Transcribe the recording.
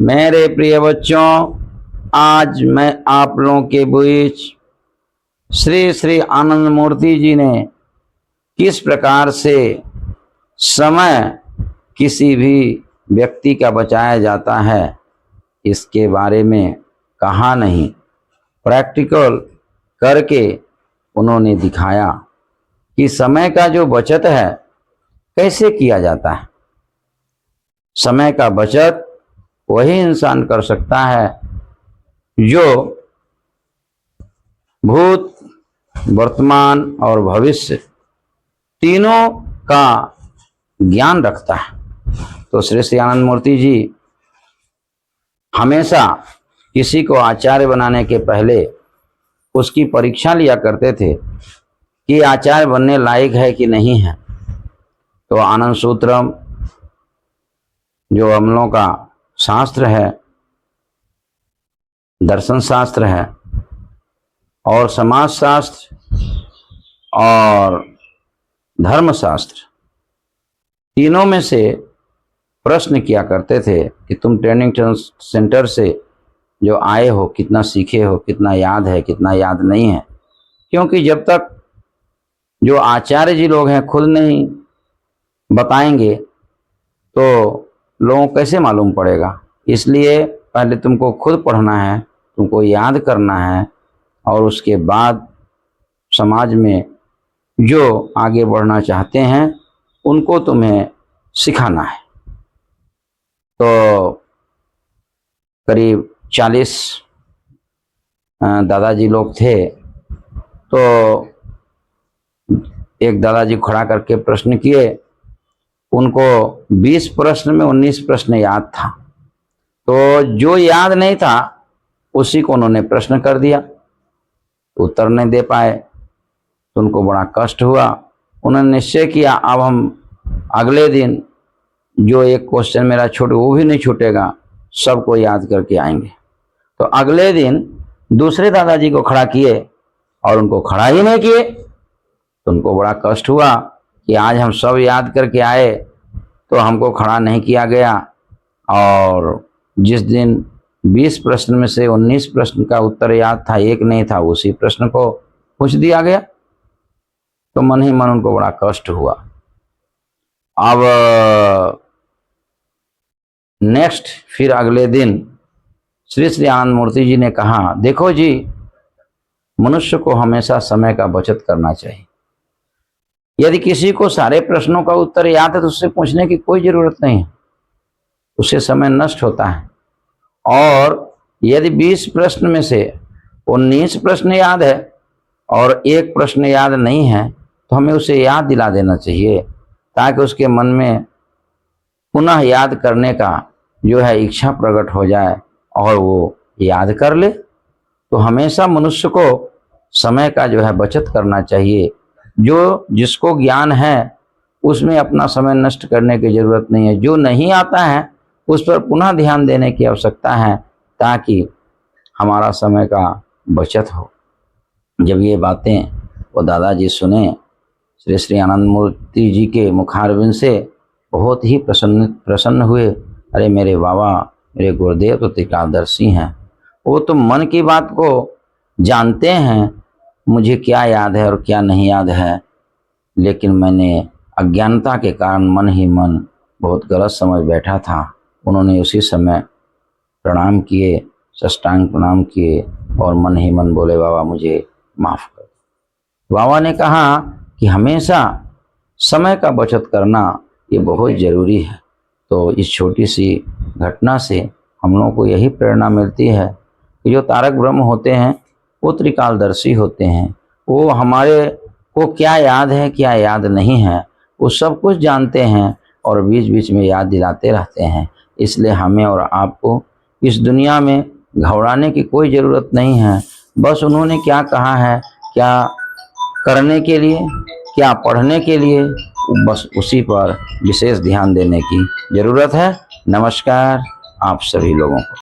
मेरे प्रिय बच्चों, आज मैं आप लोगों के बीच श्री श्री आनंद मूर्ति जी ने किस प्रकार से समय किसी भी व्यक्ति का बचाया जाता है इसके बारे में कहा नहीं, प्रैक्टिकल करके उन्होंने दिखाया कि समय का जो बचत है कैसे किया जाता है। समय का बचत वही इंसान कर सकता है जो भूत, वर्तमान और भविष्य तीनों का ज्ञान रखता है। तो श्री श्री आनंद मूर्ति जी हमेशा किसी को आचार्य बनाने के पहले उसकी परीक्षा लिया करते थे कि आचार्य बनने लायक है कि नहीं है। तो आनंद सूत्रम जो हम लोगों का शास्त्र है, दर्शन शास्त्र है और समाज शास्त्र और धर्म शास्त्र, तीनों में से प्रश्न किया करते थे कि तुम ट्रेनिंग सेंटर से जो आए हो कितना सीखे हो, कितना याद है, कितना याद नहीं है। क्योंकि जब तक जो आचार्य जी लोग हैं खुद नहीं बताएंगे तो लोगों को कैसे मालूम पड़ेगा। इसलिए पहले तुमको खुद पढ़ना है, तुमको याद करना है और उसके बाद समाज में जो आगे बढ़ना चाहते हैं उनको तुम्हें सिखाना है। तो करीब 40 दादाजी लोग थे। तो एक दादाजी खड़ा करके प्रश्न किए, उनको 20 प्रश्न में 19 प्रश्न याद था। तो जो याद नहीं था उसी को उन्होंने प्रश्न कर दिया, उत्तर नहीं दे पाए तो उनको बड़ा कष्ट हुआ। उन्होंने निश्चय किया अब हम अगले दिन जो एक क्वेश्चन मेरा छूटे वो भी नहीं छूटेगा, सबको याद करके आएंगे। तो अगले दिन दूसरे दादाजी को खड़ा किए और उनको खड़ा ही नहीं किए। तो उनको बड़ा कष्ट हुआ कि आज हम सब याद करके आए तो हमको खड़ा नहीं किया गया, और जिस दिन 20 प्रश्न में से 19 प्रश्न का उत्तर याद था, एक नहीं था, उसी प्रश्न को पूछ दिया गया। तो मन ही मन उनको बड़ा कष्ट हुआ। अब नेक्स्ट फिर अगले दिन श्री श्री आनंद मूर्ति जी ने कहा, देखो जी, मनुष्य को हमेशा समय का बचत करना चाहिए। यदि किसी को सारे प्रश्नों का उत्तर याद है तो उससे पूछने की कोई जरूरत नहीं है, उससे समय नष्ट होता है। और यदि 20 प्रश्न में से 19 प्रश्न याद है और एक प्रश्न याद नहीं है तो हमें उसे याद दिला देना चाहिए ताकि उसके मन में पुनः याद करने का जो है इच्छा प्रकट हो जाए और वो याद कर ले। तो हमेशा मनुष्य को समय का जो है बचत करना चाहिए। जो जिसको ज्ञान है उसमें अपना समय नष्ट करने की जरूरत नहीं है। जो नहीं आता है उस पर पुनः ध्यान देने की आवश्यकता है ताकि हमारा समय का बचत हो। जब ये बातें वो दादाजी सुने, श्री श्री आनंद मूर्ति जी के मुखारविंद से बहुत ही प्रसन्न हुए। अरे मेरे बाबा, मेरे गुरुदेव तो त्रिकालदर्शी हैं, वो तो मन की बात को जानते हैं, मुझे क्या याद है और क्या नहीं याद है। लेकिन मैंने अज्ञानता के कारण मन ही मन बहुत गलत समझ बैठा था। उन्होंने उसी समय प्रणाम किए, साष्टांग प्रणाम किए और मन ही मन बोले, बाबा मुझे माफ़ कर। बाबा ने कहा कि हमेशा समय का बचत करना ये बहुत ज़रूरी है। तो इस छोटी सी घटना से हम लोगों को यही प्रेरणा मिलती है कि जो तारक ब्रह्म होते हैं वो त्रिकालदर्शी होते हैं। वो हमारे को क्या याद है क्या याद नहीं है वो सब कुछ जानते हैं और बीच बीच में याद दिलाते रहते हैं। इसलिए हमें और आपको इस दुनिया में घबराने की कोई ज़रूरत नहीं है। बस उन्होंने क्या कहा है, क्या करने के लिए, क्या पढ़ने के लिए, बस उसी पर विशेष ध्यान देने की ज़रूरत है। नमस्कार आप सभी लोगों को।